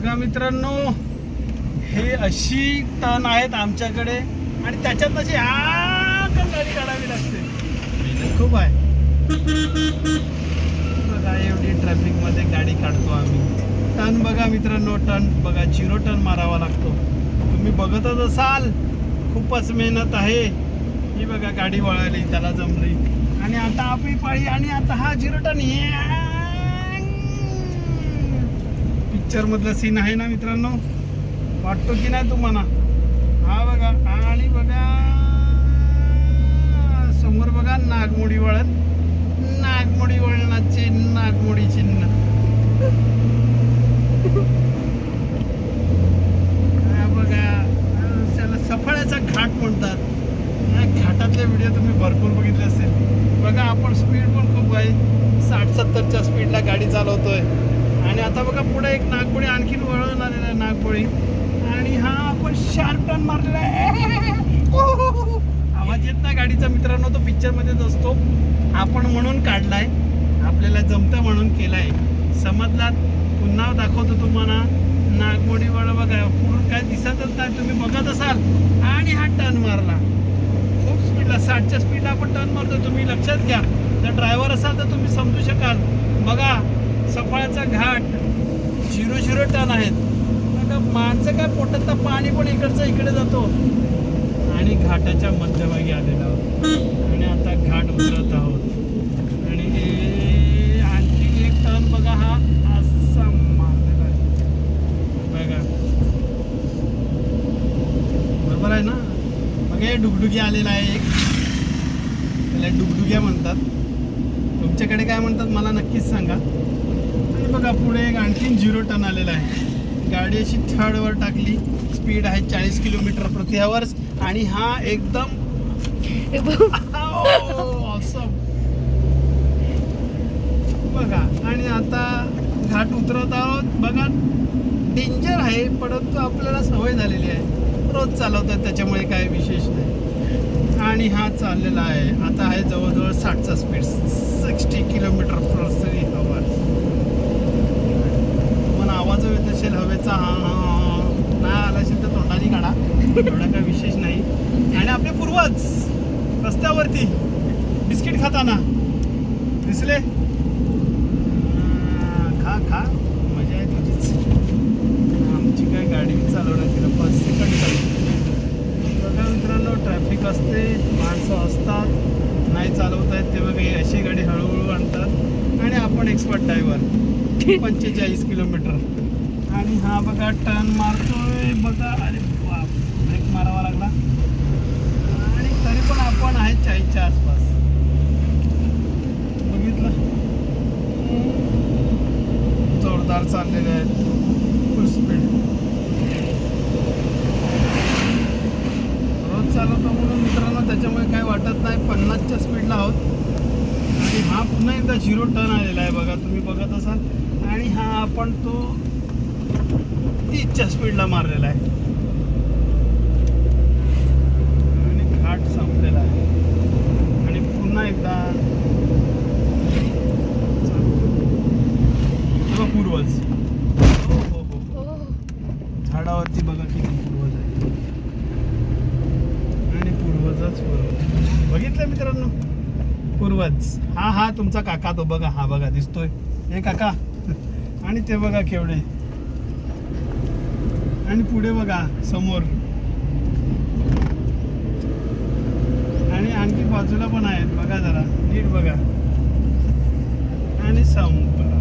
बघा मित्रांनो, हे अशी टर्न आहेत आमच्याकडे आणि त्याच्यात अशी गाडी काढावी लागते. खूप आहे बघा, एवढी ट्रॅफिक मध्ये गाडी काढतो आम्ही. टर्न बघा मित्रांनो, टर्न बघा, 0 टर्न मारावा लागतो. तुम्ही बघतच असाल, खूपच मेहनत आहे. ही बघा गाडी वळाली, त्याला जमली. आणि आता आपली पाळी. आणि आता हा 0 टर्न. पिक्चर मधला सीन आहे ना मित्रांनो, वाटतो की नाही तुम्हाला? हा बघा, आणि बघा समोर बघा नागमोडी वळण, नागमोडी वळणाचे नागमोडी चिन्ह. हा बघा, त्याला सफाळ्याचा घाट म्हणतात. या घाटातले व्हिडिओ तुम्ही भरपूर बघितले असेल. बघा, आपण स्पीड पण खूप आहे, 60-70च्या स्पीडला गाडी चालवतोय. आणि आता बघा पुढे एक नागमोडी आणखीन वळण आलेला आहे, नागमोडी. आणि हा आपण शार्प टर्न मारलेला आहे. आवाज येत नाही गाडीचा मित्रांनो, तो पिक्चर मध्येच असतो. आपण म्हणून काढलाय, आपल्याला जमतं म्हणून केलाय. समजलात? पुन्हा दाखवतो तुम्हाला. नागमोडी वळ बघा, पुढून काय दिसतच नाही, तुम्ही बघत असाल. आणि हा टर्न मारला खूप स्पीडला, 60च्या स्पीडला आपण टर्न मारतो. तुम्ही लक्षात घ्या, जर ड्रायव्हर असाल तर तुम्ही समजू शकाल. बघा, सफाळ्याचा घाट, 0 टर्न आहेत. बघा, माणसं काय पोटात तर पाणी पण इकडचं इकडे जातो. आणि घाटाच्या मध्यभागी आलेलो आहोत. आणि आता घाट उतरत आहोत. आणि आणखी एक टर्न बघा, हा असा मारलेला आहे बघा, बरोबर आहे ना? बघा, हे डुगडुगी आलेला आहे एक, त्याला डुगडुग्या म्हणतात. तुमच्याकडे काय म्हणतात मला नक्कीच सांगा. आणि बघा पुढे एक आणखीन 0 टर्न आलेला आहे. गाडी अशी थर्डवर टाकली, स्पीड आहे 40 किलोमीटर प्रति आवर्स. आणि हा एकदम ऑसम बघा. आणि आता घाट उतरत आहोत. बघा, डेंजर आहे, परंतु आपल्याला सवय झालेली आहे, रोज चालवतात, त्याच्यामुळे काय विशेष नाही. आणि हा चाललेला आहे, आता आहे जवळजवळ 60चा स्पीड, 60 किलोमीटर प्रति आवर. तुम्हाला आवाज येत असेल हवेचा, नाही आला असेल तर तोंडाने काढा, एवढा काय विशेष नाही. आणि आपले पूर्वज रस्त्यावरती बिस्किट खाताना दिसले, खा खा, मजा आहे तुझीच. आमची काय गाडी चालवण्यात तिला 5 सेकंड चालते. बघा मित्रांनो, ट्रॅफिक असते, माणसं असतात, नाही चालवत आहेत ते बघा, अशी गाडी हळूहळू आणतात. आणि आपण एक्सपर्ट ड्रायव्हर, 45 किलोमीटर. आणि हा बघा टर्न मारतोय बघा. अरे बाप, ब्रेक मारावा लागला. आणि तरी पण आपण आहे 40च्या आसपास. बघितलं, जोरदार चाललेले आहेत, फुल स्पीड. रोज चालवतो म्हणून मित्रांनो, त्याच्यामुळे काय वाटत नाही. 50च्या स्पीडला आहोत. आणि हा पुन्हा एकदा 0 टर्न आलेला आहे बघा, तुम्ही बघत असाल. आणि हा आपण तो 30च्या स्पीडला मारलेला आहे. आणि घाट संपलेला आहे. आणि पुन्हा एकदा पूर्वज, हो हो हो, झाडावरती बघा किती पूर्वज आहे. आणि पूर्वजच पूर्वज, बघितलं मित्रांनो, पूर्वज. हा तुमचा काका, तो बघा, हा बघा दिसतोय, हे काका. आणि ते बघा केवढे. आणि पुढे बघा समोर. आणि आणखी बाजूला पण आहेत बघा, जरा नीट बघा. आणि संपला.